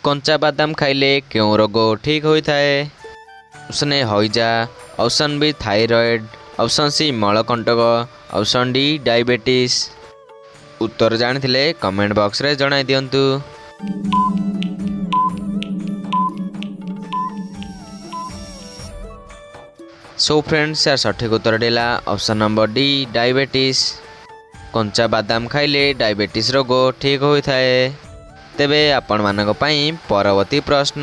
कंचा बादाम खाइले क्यों रोग ठीक होता है? ऑप्शन ए हईजा, option B thyroid, option C मलकंटक, ऑप्शन डी डायबिटीज। उत्तर जानिथिले कमेंट बॉक्स रे जणाई दियंतु। सो फ्रेंड्स यार सठिक उत्तर देला ऑप्शन नंबर डी डायबिटीज। कंचा बादाम खाइले डायबिटीज रोग ठीक होता है। तेबे आपण मानक पई परवर्ती प्रश्न,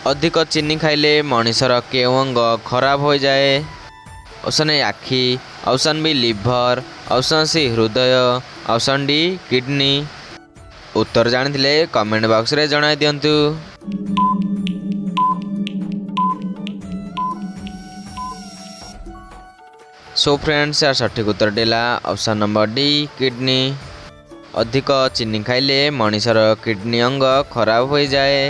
अधिक चीनी खाइले मनीषर केउं अंग खराब हो जाए? ऑप्शन ए आखि, option B liver, option C हृदय, ऑप्शन डी किडनी। उत्तर जानिथिले कमेंट बॉक्स रे जणाई दियंतु। सो फ्रेंड्स यार सठिक उत्तर देला ऑप्शन नंबर डी किडनी। अधिक चीनी खाइले मनीषर किडनी अंग खराब हो जाए।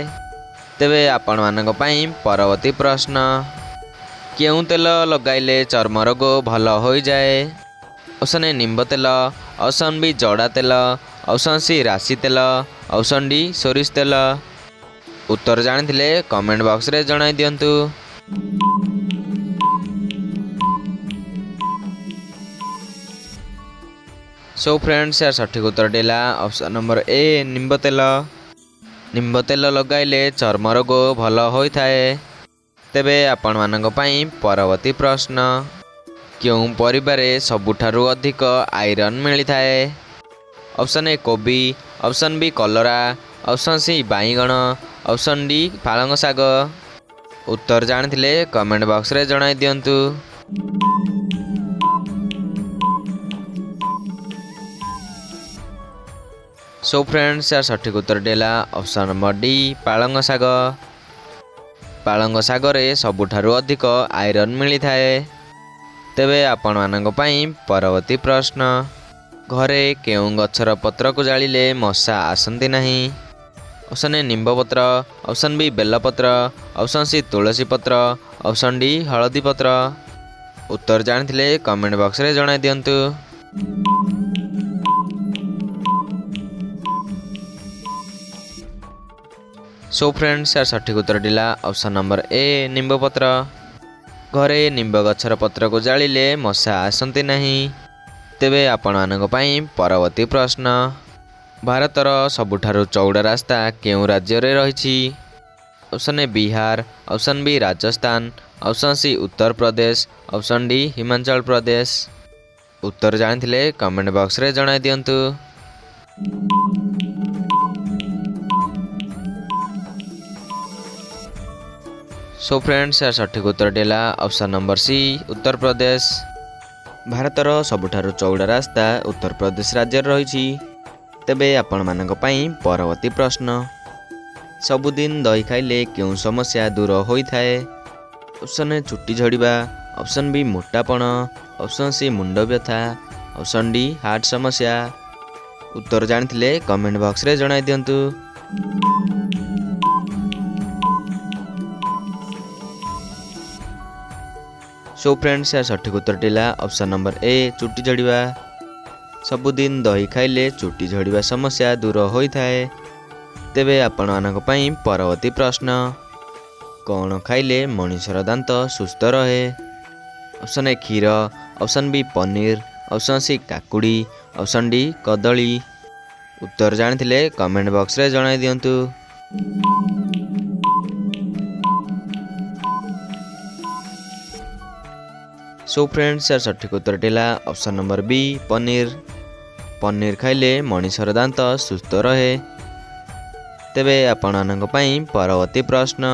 तेबे आपण मानक पई परवर्ती प्रश्न, केउं तेल लगाइले चर्म रोग भल हो जाए? ऑप्शन ए निम्ब तेल, ऑप्शन बी जड़ा तेल, ऑप्शन सी राशि तेल, ऑप्शन डी सोरिष तेल। उत्तर जानिथिले कमेंट बॉक्स रे जणाई दियंतु। सो फ्रेंड्स यार सठिक उत्तर देला ऑप्शन नंबर ए निम्ब तेल। निम्ब तेल लगाइले चर्म रोग भल होता है। तेबे आपण मानक पई परवर्ती प्रश्न, क्यों परिबार सबुठारु अधिक आयरन मिली थाए? ऑप्शन ए कोबी, ऑप्शन बी कलरा, option C बाईगण, option D पालंग saag. उत्तर जानिथिले कमेंट बॉक्स रे जणाई दियंतु। सो फ्रेंड्स यार सठिक उत्तर देला option number D पालंग saag. पालंग saag रे सबुठारु अधिक आयरन मिली थाए। तेबे आपण मानक पई परवर्ती प्रश्न, घरे केउं गछर पत्र को जालिले मशा आसंती नाही? ऑप्शन ए निम्ब पत्र, ऑप्शन बी बेलपत्र, ऑप्शन सी तुलसी पत्र, ऑप्शन डी हळदी पत्र। उत्तर जानिथिले कमेंट बॉक्स रे जणाई दियंतु। सो फ्रेंड्स यार सठिक उत्तर दिला ऑप्शन नंबर ए निम्ब पत्र। घरे निम्ब गछर पत्र को जालिले मशा आसंती नाही। तेबे आपण मानक पई परवर्ती प्रश्न, भारतर सबुठारु चौड़ा रास्ता केउं राज्य रे रहिछि? Option A Bihar, option B Rajasthan, option C Uttar Pradesh, option D Himachal Pradesh. उत्तर जानिथिले कमेंट बॉक्स रे जणाई दियंतु। सो फ्रेंड्स यार सठिक उत्तर देला ऑप्शन नंबर सी उत्तर प्रदेश। भारतर सबुठारु चौड़ा रास्ता उत्तर प्रदेश राज्य रहिछि। तेबे आपण मानक पई परवर्ती प्रश्न, सबुदिन दही खाइले केउं समस्या दूर होई थाए? ऑप्शन ए चुट्टी झड़िबा, ऑप्शन बी मोटापण, ऑप्शन सी मुंड व्यथा, ऑप्शन डी हार्ट समस्या। उत्तर जानिथिले कमेंट बॉक्स रे जणाई दियंतु। सो फ्रेंड्स यार सठिक उत्तर देला ऑप्शन नंबर ए चुट्टी झड़िबा। सबुदिन दही खाइले चुट्टी झड़िबा समस्या दूर होई थाए। तेबे आपण मानक पई परवर्ती प्रश्न, कौन खाइले मनीषर दांत सुस्थ रहे? ऑप्शन ए क्षीर, option B paneer, option C काकुड़ी, ऑप्शन डी कदली। उत्तर जानिथिले कमेंट बॉक्स रे जणाई दियंतु। सो फ्रेंड्स यार सठिक उत्तर देला option number B paneer. Paneer खाइले मनीषर दांत सुस्थ रहे। तेबे आपण मानक पई परवर्ती प्रश्न,